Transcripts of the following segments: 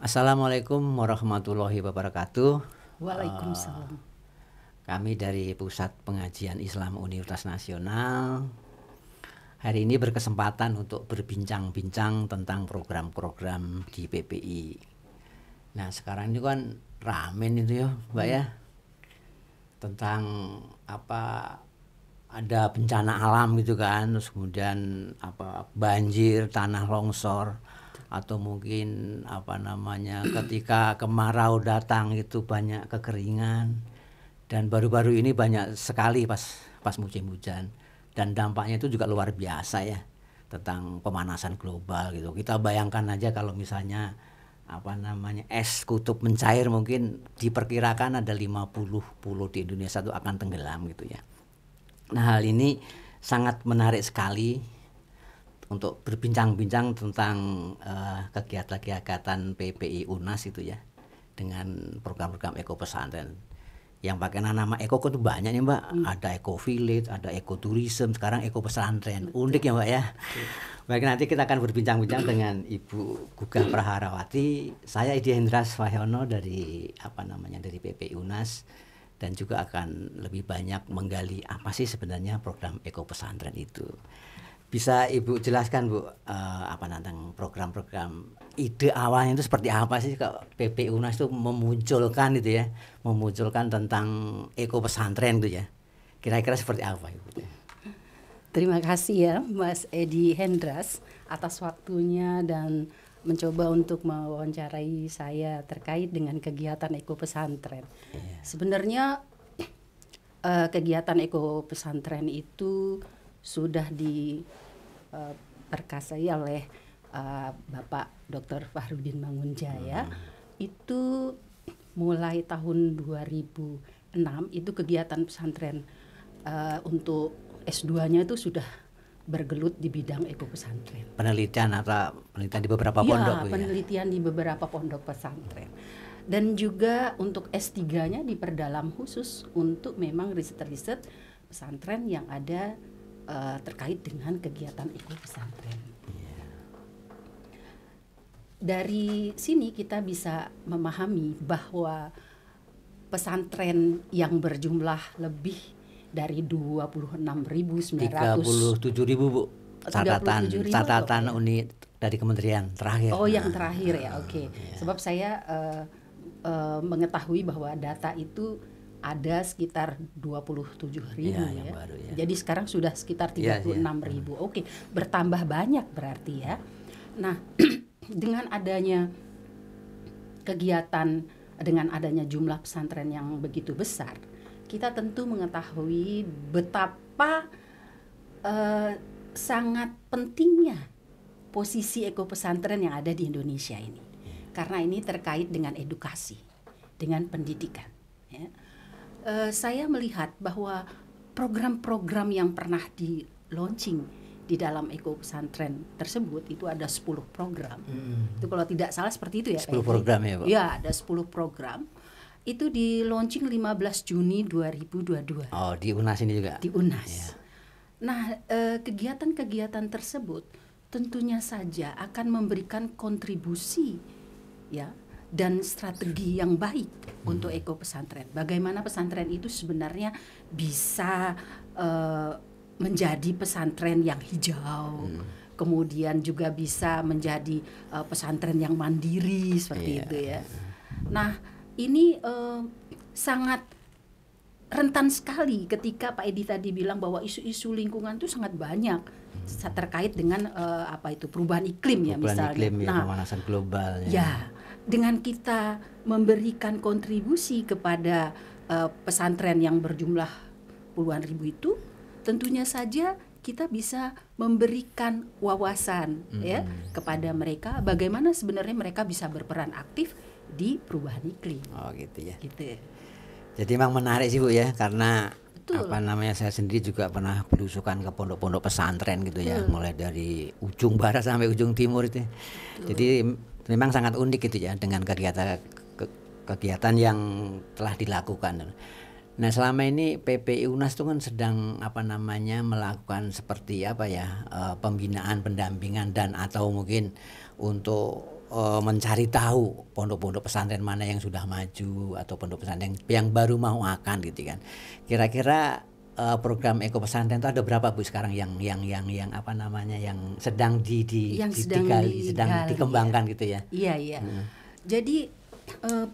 Assalamualaikum warahmatullahi wabarakatuh. Waalaikumsalam. Kami dari Pusat Pengajian Islam Universitas Nasional hari ini berkesempatan untuk berbincang-bincang tentang program-program di PPI. Nah, sekarang ini kan ramen itu ya, Mbak ya. Tentang ada bencana alam gitu kan, terus kemudian banjir, tanah longsor, atau mungkin ketika kemarau datang itu banyak kekeringan, dan baru-baru ini banyak sekali pas musim hujan, dan dampaknya itu juga luar biasa ya, tentang pemanasan global gitu. Kita bayangkan aja kalau misalnya es kutub mencair, mungkin diperkirakan ada 50 pulau di Indonesia itu akan tenggelam gitu ya. Nah, hal ini sangat menarik sekali untuk berbincang-bincang tentang kegiatan-kegiatan PPI UNAS itu ya, dengan program-program eko pesantren yang pakai nama eko itu banyak nih Mbak. Ada eko village, ada eko tourism, sekarang eko pesantren. Unik ya Mbak ya. Baik, nanti kita akan berbincang-bincang dengan Ibu Gugah Praharawati. Saya Idi Hendras Wahyono dari dari PPI UNAS, dan juga akan lebih banyak menggali apa sih sebenarnya program eko pesantren itu. Bisa Ibu jelaskan Bu, tentang program-program, ide awalnya itu seperti apa sih kalau PPI UNAS itu memunculkan tentang eko pesantren itu ya. Kira-kira seperti apa Ibu? Terima kasih ya Mas Edi Hendras atas waktunya dan mencoba untuk mewawancarai saya terkait dengan kegiatan eko pesantren. Sebenarnya kegiatan eko pesantren itu sudah diperkasai oleh Bapak Dr. Fahrudin Mangunjaya. Itu mulai tahun 2006 itu kegiatan pesantren untuk S2-nya itu sudah bergelut di bidang eko pesantren. Penelitian di beberapa pondok. Penelitian di beberapa pondok pesantren. Dan juga untuk S3-nya diperdalam khusus untuk memang riset-riset pesantren yang ada terkait dengan kegiatan eko pesantren. Dari sini kita bisa memahami bahwa pesantren yang berjumlah lebih dari 26.900 37.000 Bu. Catatan unit dari kementerian terakhir. Oh, yang terakhir ya. Oke. Sebab saya mengetahui bahwa data itu ada sekitar 27.000 ya. Baru, ya. Jadi sekarang sudah sekitar 36.000. Oke, bertambah banyak berarti ya. Nah, dengan adanya kegiatan, dengan adanya jumlah pesantren yang begitu besar, kita tentu mengetahui betapa sangat pentingnya posisi eko pesantren yang ada di Indonesia ini. Karena ini terkait dengan edukasi, dengan pendidikan ya. Saya melihat bahwa program-program yang pernah di launching di dalam eko pesantren tersebut itu ada 10 program. Itu kalau tidak salah seperti itu ya. 10 program ya Pak? Ya, ada 10 program. Itu di launching 15 Juni 2022. Oh, di UNAS ini juga? Di UNAS. Ya. Nah, kegiatan-kegiatan tersebut tentunya saja akan memberikan kontribusi ya, dan strategi yang baik untuk eko pesantren. Bagaimana pesantren itu sebenarnya bisa menjadi pesantren yang hijau, kemudian juga bisa menjadi pesantren yang mandiri seperti itu ya. Nah, ini sangat rentan sekali ketika Pak Edi tadi bilang bahwa isu-isu lingkungan itu sangat banyak terkait dengan perubahan iklim ya misalnya. Iklim, pemanasan global. Ya, dengan kita memberikan kontribusi kepada pesantren yang berjumlah puluhan ribu itu, tentunya saja kita bisa memberikan wawasan ya kepada mereka bagaimana sebenarnya mereka bisa berperan aktif di perubahan iklim. Oh gitu ya. Gitu. Jadi memang menarik sih Bu ya, karena Betul. Saya sendiri juga pernah belusukan ke pondok-pondok pesantren gitu ya, mulai dari ujung barat sampai ujung timur itu. Jadi memang sangat unik gitu ya dengan kegiatan yang telah dilakukan. Nah, selama ini PPI UNAS itu kan sedang melakukan seperti pembinaan, pendampingan, dan atau mungkin untuk mencari tahu pondok-pondok pesantren mana yang sudah maju atau pondok pesantren yang baru mau akan gitu kan. Kira-kira program Eko Pesantren itu ada berapa Bu sekarang yang apa namanya yang sedang sedang dikembangkan gitu ya? Iya. Jadi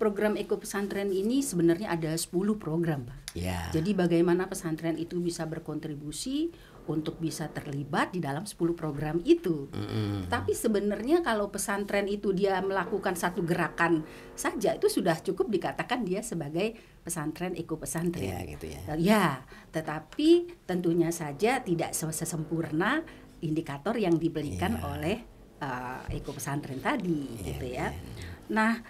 program Eko Pesantren ini sebenarnya ada 10 program, Pak. Ya. Jadi bagaimana pesantren itu bisa berkontribusi untuk bisa terlibat di dalam 10 program itu. Tapi sebenarnya kalau pesantren itu dia melakukan satu gerakan saja itu sudah cukup dikatakan dia sebagai pesantren Eko Pesantren. Ya, gitu ya. Ya, tetapi tentunya saja tidak sesempurna indikator yang diberikan oleh Eko Pesantren tadi, gitu ya. Nah,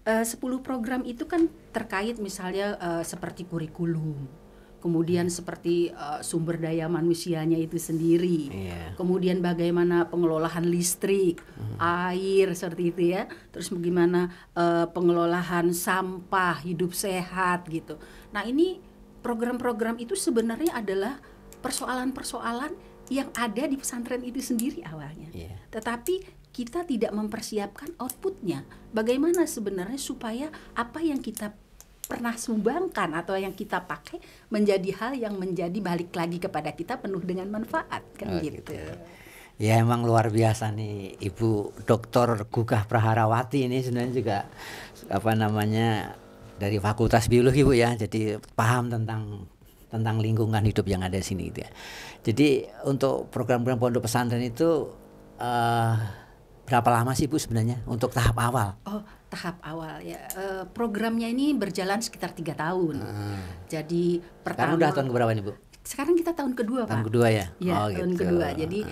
10 program itu kan terkait misalnya seperti kurikulum, kemudian seperti sumber daya manusianya itu sendiri, kemudian bagaimana pengelolaan listrik, air seperti itu ya, terus bagaimana pengelolaan sampah, hidup sehat gitu. Nah ini program-program itu sebenarnya adalah persoalan-persoalan yang ada di pesantren itu sendiri awalnya, tetapi kita tidak mempersiapkan outputnya. Bagaimana sebenarnya supaya apa yang kita pernah sumbangkan atau yang kita pakai menjadi hal yang menjadi balik lagi kepada kita penuh dengan manfaat kan gitu. Ya emang luar biasa nih Ibu Dr. Gugah Praharawati ini sebenarnya juga apa namanya dari Fakultas Biologi Bu ya. Jadi paham tentang lingkungan hidup yang ada di sini gitu ya. Jadi untuk program-program pondok pesantren itu berapa lama sih Bu sebenarnya untuk tahap awal? Oh, tahap awal ya. Programnya ini berjalan sekitar 3 tahun. Jadi pertama. Sekarang udah tahun keberapa nih Bu? Sekarang kita tahun kedua Pak. Tahun kedua ya? Ya, tahun kedua. Jadi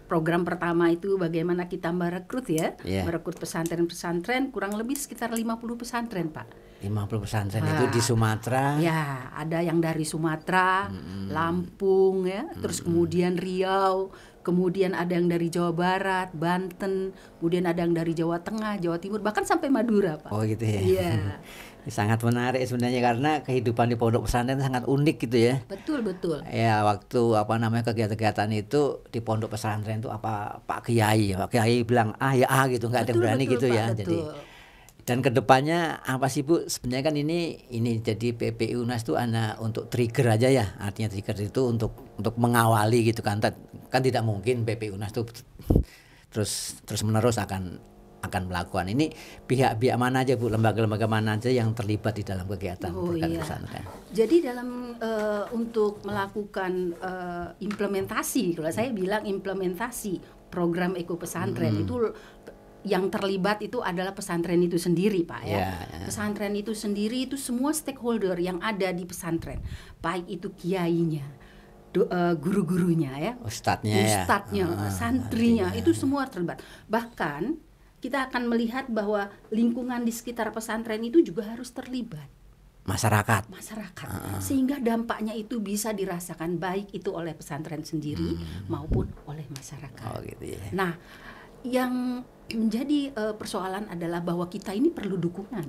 program pertama itu bagaimana kita merekrut ya, merekrut pesantren-pesantren kurang lebih sekitar 50 pesantren Pak. 50 pesantren itu di Sumatera. Ya, ada yang dari Sumatera, Lampung ya, terus kemudian Riau. Kemudian ada yang dari Jawa Barat, Banten, kemudian ada yang dari Jawa Tengah, Jawa Timur, bahkan sampai Madura, Pak. Oh gitu ya. Iya. Sangat menarik sebenarnya karena kehidupan di pondok pesantren sangat unik gitu ya. Betul. Ya waktu apa namanya kegiatan-kegiatan itu di pondok pesantren itu apa Pak Kiai bilang ya gitu, nggak ada yang berani gitu Pak, ya. Betul. Jadi dan kedepannya apa sih Bu? Sebenarnya kan ini jadi PPI UNAS itu hanya untuk trigger aja ya. Artinya trigger itu untuk mengawali gitu kan. Kan tidak mungkin PPI UNAS itu terus menerus akan melakukan ini. Pihak-pihak mana aja Bu? Lembaga-lembaga mana aja yang terlibat di dalam kegiatan pesantren? Jadi dalam untuk melakukan implementasi, kalau saya bilang implementasi program Eko Pesantren itu yang terlibat itu adalah pesantren itu sendiri Pak ya. Pesantren itu sendiri itu semua stakeholder yang ada di pesantren, baik itu kiainya, guru-gurunya ya, ustadznya, santrinya itu semua terlibat. Bahkan kita akan melihat bahwa lingkungan di sekitar pesantren itu juga harus terlibat. Masyarakat. Sehingga dampaknya itu bisa dirasakan baik itu oleh pesantren sendiri maupun oleh masyarakat. Oh gitu ya. Nah, yang menjadi persoalan adalah bahwa kita ini perlu dukungan.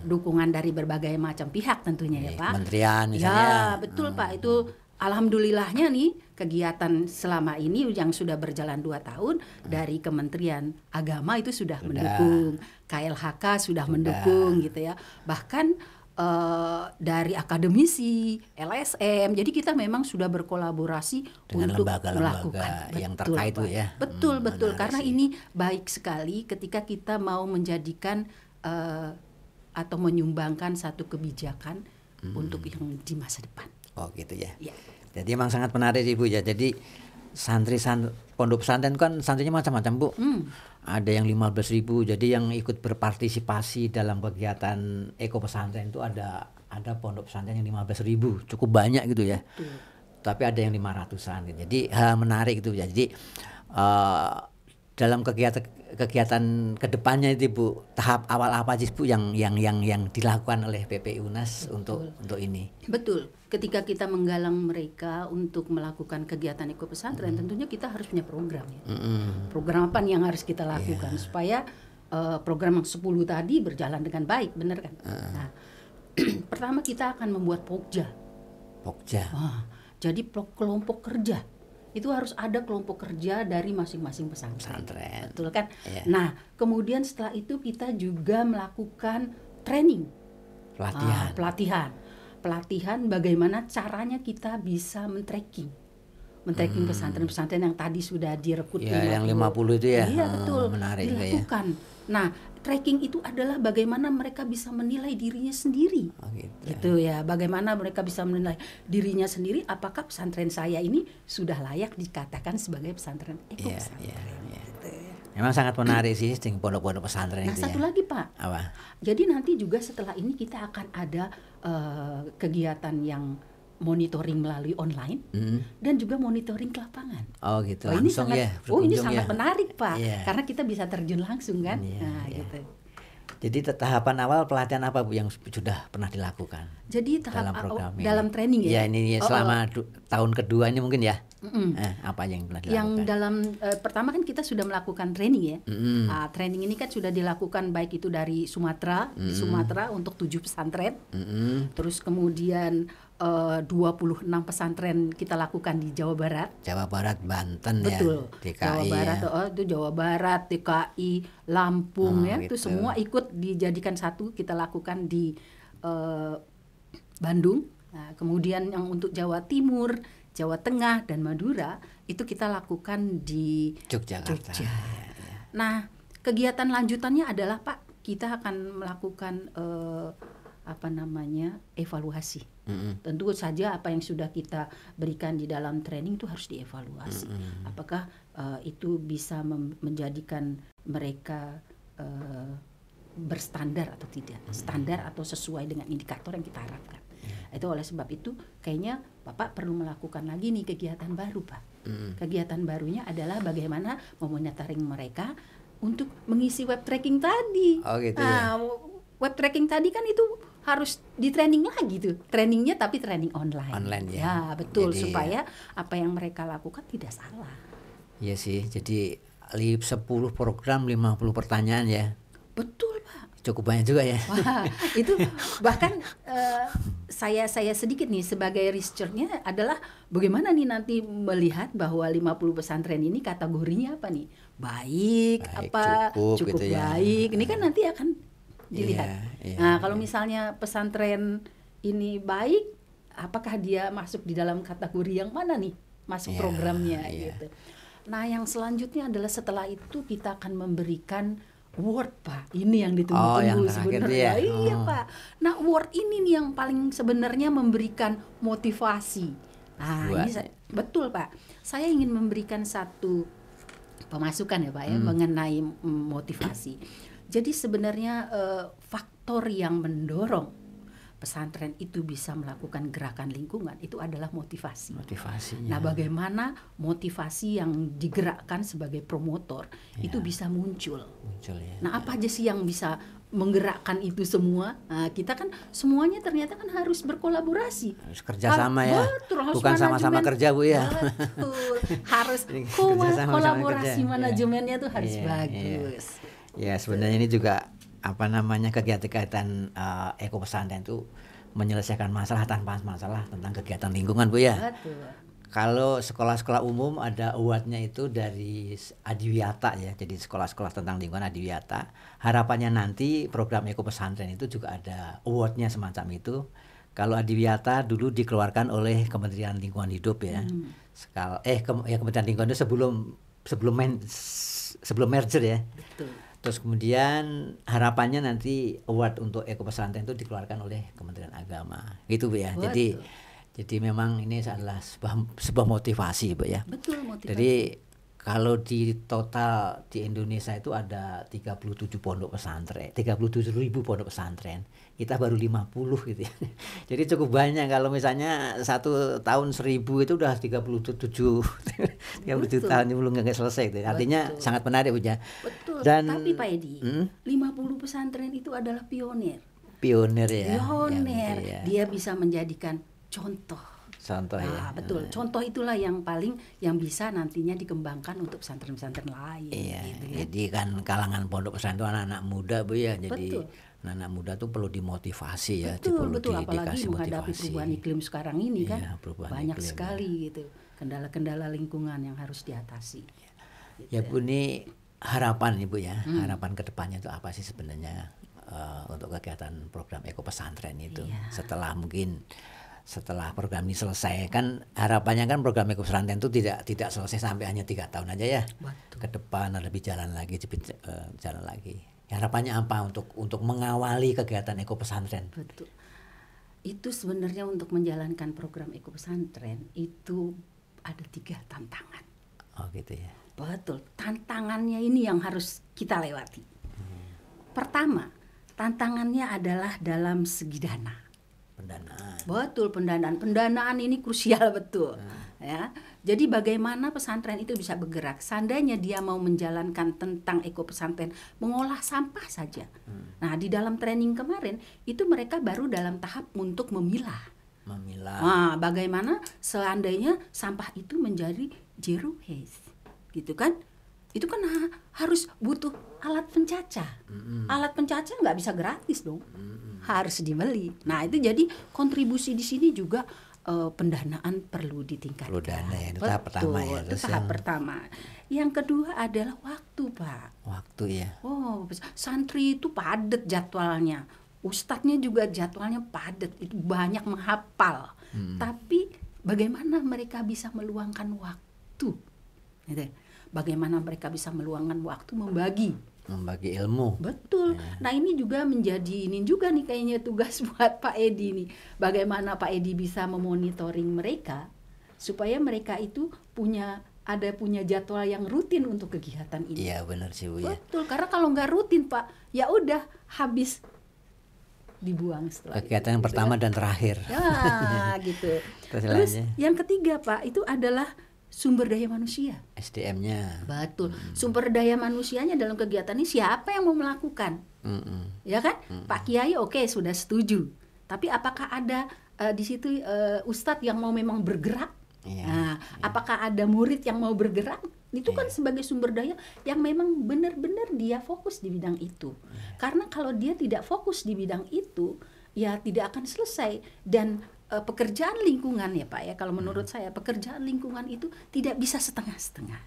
Dukungan dari berbagai macam pihak tentunya ya Pak. Kementerian misalnya. Ya betul Pak, itu alhamdulillahnya nih kegiatan selama ini yang sudah berjalan 2 tahun dari Kementerian Agama itu sudah mendukung, KLHK sudah mendukung gitu ya. Bahkan dari akademisi, LSM, jadi kita memang sudah berkolaborasi dengan untuk lembaga-lembaga melakukan yang terkait itu ya. Betul karena ini baik sekali ketika kita mau menjadikan atau menyumbangkan satu kebijakan untuk yang di masa depan. Oh gitu ya. Jadi memang sangat menarik Ibu ya. Jadi pondok pesantren kan santrinya macam-macam Bu. Ada yang 15.000, jadi yang ikut berpartisipasi dalam kegiatan Eko Pesantren itu ada pondok pesantren yang 15.000, cukup banyak gitu ya. Tapi ada yang 500-an gitu. Jadi menarik gitu ya. Jadi dalam kegiatan kedepannya itu Bu, tahap awal apa sih Bu yang dilakukan oleh PPI UNAS untuk ini? Betul. Ketika kita menggalang mereka untuk melakukan kegiatan Eko Pesantren, tentunya kita harus punya program ya. Program apa yang harus kita lakukan supaya program yang 10 tadi berjalan dengan baik, benar kan? Nah, pertama kita akan membuat Pokja. Jadi kelompok kerja itu harus ada kelompok kerja dari masing-masing pesantren. Betul kan? Iya. Nah, kemudian setelah itu kita juga melakukan training. Pelatihan bagaimana caranya kita bisa men-tracking pesantren-pesantren yang tadi sudah direkrut. Ya, yang 50 itu ya. Iya, betul. Menarik dilakukan. Nah, tracking itu adalah bagaimana mereka bisa menilai dirinya sendiri. Gitu ya. Bagaimana mereka bisa menilai dirinya sendiri, apakah pesantren saya ini sudah layak dikatakan sebagai pesantren eko pesantren. Gitu ya. Memang sangat menarik sih dengan pondok-pondok pesantren itu. Nah, satu lagi Pak. Apa? Jadi nanti juga setelah ini kita akan ada kegiatan yang monitoring melalui online dan juga monitoring ke lapangan. Oh gitu. Ini sangat, ini sangat menarik Pak, Iya. Karena kita bisa terjun langsung kan. Gitu. Jadi tahapan awal pelatihan apa Bu yang sudah pernah dilakukan? Jadi dalam training ya. Ya ini selama tahun kedua ini mungkin ya. Apa yang pernah dilakukan? Yang dalam pertama kan kita sudah melakukan training ya. Training ini kan sudah dilakukan baik itu dari Sumatera, di Sumatera untuk 7 pesantren. Terus kemudian 26 pesantren kita lakukan di Jawa Barat. Jawa Barat, Banten. Betul. Ya. DKI. Jawa Barat itu Jawa Barat, DKI, Lampung ya. Gitu. Itu semua ikut dijadikan satu kita lakukan di Bandung. Nah, kemudian yang untuk Jawa Timur, Jawa Tengah dan Madura itu kita lakukan di Yogyakarta. Jogja. Nah, kegiatan lanjutannya adalah Pak, kita akan melakukan evaluasi. Tentu saja apa yang sudah kita berikan di dalam training itu harus dievaluasi. Apakah itu bisa menjadikan mereka berstandar atau tidak, standar atau sesuai dengan indikator yang kita harapkan. Itu oleh sebab itu kayaknya Bapak perlu melakukan lagi nih kegiatan baru Pak. Kegiatan barunya adalah bagaimana memonitoring mereka untuk mengisi web tracking tadi. Oh gitu ya. Web tracking tadi kan itu harus di training lagi tuh, trainingnya tapi training online. Online ya. Ya betul, Jadi, supaya apa yang mereka lakukan tidak salah. Iya sih, jadi 10 program 50 pertanyaan ya. Betul Pak. Cukup banyak juga ya. Wah, itu bahkan saya sedikit nih sebagai researchernya adalah bagaimana nih nanti melihat bahwa 50 pesantren ini kategorinya apa nih? Baik apa cukup gitu baik. Ya. Ini kan nanti akan dilihat. Nah, kalau misalnya pesantren ini baik, apakah dia masuk di dalam kategori yang mana nih? Masuk programnya gitu. Nah, yang selanjutnya adalah setelah itu kita akan memberikan award Pak. Ini yang ditunggu-tunggu sebenarnya. Iya Pak. Nah, award ini nih yang paling sebenarnya memberikan motivasi. Nah, ini betul Pak. Saya ingin memberikan satu pemasukan ya Pak ya mengenai motivasi. Jadi sebenarnya faktor yang mendorong pesantren itu bisa melakukan gerakan lingkungan itu adalah motivasi. Motivasinya. Nah, bagaimana motivasi yang digerakkan sebagai promotor itu bisa muncul. Ya. Nah, apa aja sih yang bisa menggerakkan itu semua? Nah, kita kan semuanya ternyata kan harus berkolaborasi. Harus kerjasama ya. Betul, bukan sama-sama kerja Bu ya. Betul. Harus kolaborasi manajemennya tuh harus bagus. Ya sebenarnya ini juga kegiatan eko pesantren itu menyelesaikan masalah tanpa masalah tentang kegiatan lingkungan Bu ya. Betul. Kalau sekolah-sekolah umum ada awardnya itu dari Adiwiyata ya, jadi sekolah-sekolah tentang lingkungan Adiwiyata. Harapannya nanti program eko pesantren itu juga ada awardnya semacam itu. Kalau Adiwiyata dulu dikeluarkan oleh Kementerian Lingkungan Hidup ya. Kementerian Lingkungan itu sebelum merger ya. Betul. Terus kemudian harapannya nanti award untuk eko pesantren itu dikeluarkan oleh Kementerian Agama, gitu Bu ya. Jadi memang ini adalah sebuah motivasi Bu ya. Betul, motivasi. Jadi kalau di total di Indonesia itu ada 37 pondok pesantren, 37.000 pondok pesantren. Kita baru 50 gitu ya. Jadi cukup banyak kalau misalnya satu tahun 1000 itu udah 37 tahun belum nggak selesai gitu. Artinya sangat menarik Bu ya. Betul. Tapi Pak Edi, 50 pesantren itu adalah pionir. Pionir ya. Pionir. Ya. Dia bisa menjadikan contoh ya. Betul. Contoh itulah yang bisa nantinya dikembangkan untuk pesantren-pesantren lain. Iya. Gitu, ya. Jadi kan kalangan pondok pesantren itu anak-anak muda Bu ya. Jadi Anak-anak muda tuh perlu dimotivasi ya, Betul, perlu betul. Apalagi dikasih menghadapi motivasi. perubahan iklim sekarang ini kan, Iya, perubahan banyak iklim, sekali gitu kendala-kendala lingkungan yang harus diatasi. Ya Bu, ini harapan Ibu ya, harapan kedepannya itu apa sih sebenarnya untuk kegiatan program Eko Pesantren itu? Iya. Setelah program ini selesai, kan harapannya kan program Eko Pesantren itu tidak selesai sampai hanya 3 tahun aja ya. Betul. Ke depan lebih jalan lagi, jalan lagi. Harapannya apa untuk mengawali kegiatan Eko Pesantren? Betul. Itu sebenarnya untuk menjalankan program Eko Pesantren itu ada 3 tantangan. Oh gitu ya. Betul. Tantangannya ini yang harus kita lewati. Pertama, tantangannya adalah dalam segi dana. Pendanaan. Betul, pendanaan ini krusial betul. Ya. Jadi bagaimana pesantren itu bisa bergerak? Seandainya dia mau menjalankan tentang Eko Pesantren, mengolah sampah saja. Nah, di dalam training kemarin itu mereka baru dalam tahap untuk memilah. Nah, bagaimana seandainya sampah itu menjadi zero waste, gitu kan? Itu kan harus butuh alat pencacah. Alat pencacah nggak bisa gratis dong, harus dibeli. Nah, itu jadi kontribusi di sini juga pendanaan perlu ditingkatkan. Perlu dana ya, itu tahap pertama ya. Itu tahap pertama. Yang kedua adalah waktu, Pak. Waktu ya. Oh, santri itu padat jadwalnya. Ustadznya juga jadwalnya padat, itu banyak menghafal. Tapi bagaimana mereka bisa meluangkan waktu? Gitu. Bagaimana mereka bisa meluangkan waktu membagi ilmu. Betul. Nah, ini juga menjadi ini juga nih kayaknya tugas buat Pak Edi nih. Bagaimana Pak Edi bisa memonitoring mereka supaya mereka itu punya jadwal yang rutin untuk kegiatan ini. Iya, benar sih Bu ya. Betul, karena kalau nggak rutin Pak, ya udah habis dibuang setelah kegiatan yang pertama dan terakhir. Ya, gitu. Terus yang ketiga Pak, itu adalah sumber daya manusia. SDM-nya. Betul. Sumber daya manusianya dalam kegiatan ini siapa yang mau melakukan? Ya kan? Pak Kiai oke, sudah setuju. Tapi apakah ada di situ ustadz yang mau memang bergerak? Apakah ada murid yang mau bergerak? Itu kan sebagai sumber daya yang memang benar-benar dia fokus di bidang itu. Karena kalau dia tidak fokus di bidang itu, ya tidak akan selesai. Dan pekerjaan lingkungan ya Pak ya, kalau menurut saya pekerjaan lingkungan itu tidak bisa setengah-setengah.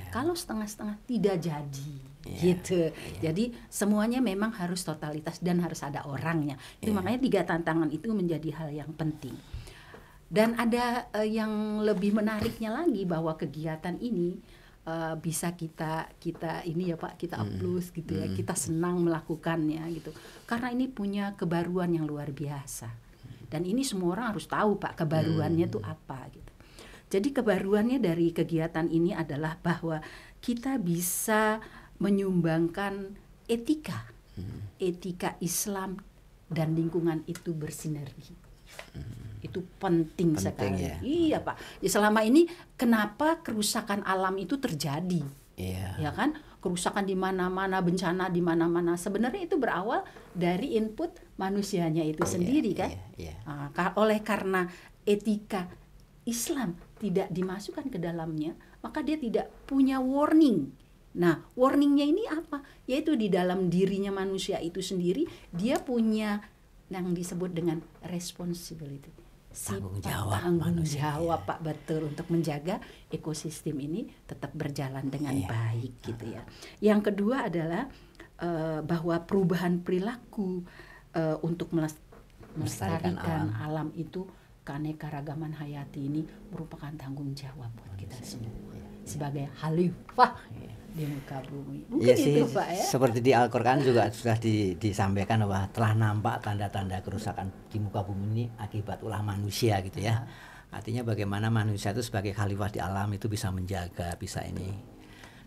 Kalau setengah-setengah tidak jadi, gitu. Jadi semuanya memang harus totalitas dan harus ada orangnya. Itu makanya 3 tantangan itu menjadi hal yang penting. Dan ada yang lebih menariknya lagi bahwa kegiatan ini bisa kita ini ya Pak, kita applause gitu ya, kita senang melakukannya gitu. Karena ini punya kebaruan yang luar biasa. Dan ini semua orang harus tahu Pak kebaruannya itu apa gitu. Jadi kebaruannya dari kegiatan ini adalah bahwa kita bisa menyumbangkan etika Islam dan lingkungan itu bersinergi. Itu penting sekali. Ya. Iya Pak. Ya, selama ini kenapa kerusakan alam itu terjadi? Ya kan? Kerusakan di mana-mana, bencana di mana-mana. Sebenarnya itu berawal dari input manusianya itu sendiri kan. Oleh karena etika Islam tidak dimasukkan ke dalamnya, maka dia tidak punya warning. Nah, warningnya ini apa? Yaitu di dalam dirinya manusia itu sendiri, dia punya yang disebut dengan responsibility. Tanggung jawab Pak, betul, untuk menjaga ekosistem ini tetap berjalan dengan baik gitu ya. Yang kedua adalah bahwa perubahan perilaku untuk melestarikan alam itu, keanekaragaman hayati ini merupakan tanggung jawab buat kita semua sebagai khalifah di muka bumi. Mungkin itu Pak ya. Seperti di Al-Qur'an juga sudah disampaikan bahwa telah nampak tanda-tanda kerusakan di muka bumi ini akibat ulah manusia gitu ya. Artinya bagaimana manusia itu sebagai khalifah di alam itu bisa menjaga, bisa ini.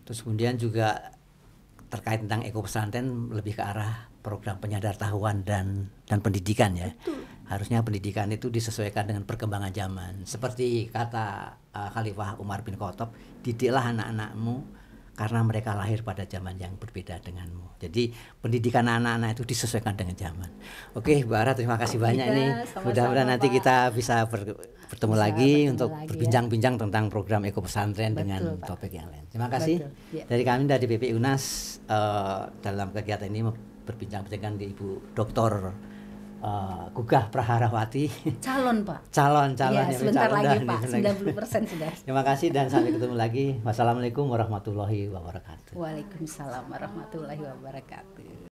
Terus kemudian juga terkait tentang Eko Pesantren lebih ke arah program penyadartahuan dan pendidikan ya. Betul. Harusnya pendidikan itu disesuaikan dengan perkembangan zaman. Seperti kata Khalifah Umar bin Khattab, didiklah anak-anakmu karena mereka lahir pada zaman yang berbeda denganmu. Jadi pendidikan anak-anak itu disesuaikan dengan zaman. Oke, Mbak Ara, terima kasih banyak nih. Mudah-mudahan nanti kita bisa bertemu lagi untuk berbincang-bincang tentang program Eko Pesantren dengan topik yang lain. Terima kasih. Dari kami dari BP UNAS dalam kegiatan ini berbincang-bincang dengan Ibu Dr. Gugah Praharawati. Calon Pak. Calon Ya, sebentar calon lagi dah, Pak, nih, 90% sudah. Terima kasih dan sampai ketemu lagi. Wassalamualaikum warahmatullahi wabarakatuh. Waalaikumsalam warahmatullahi wabarakatuh.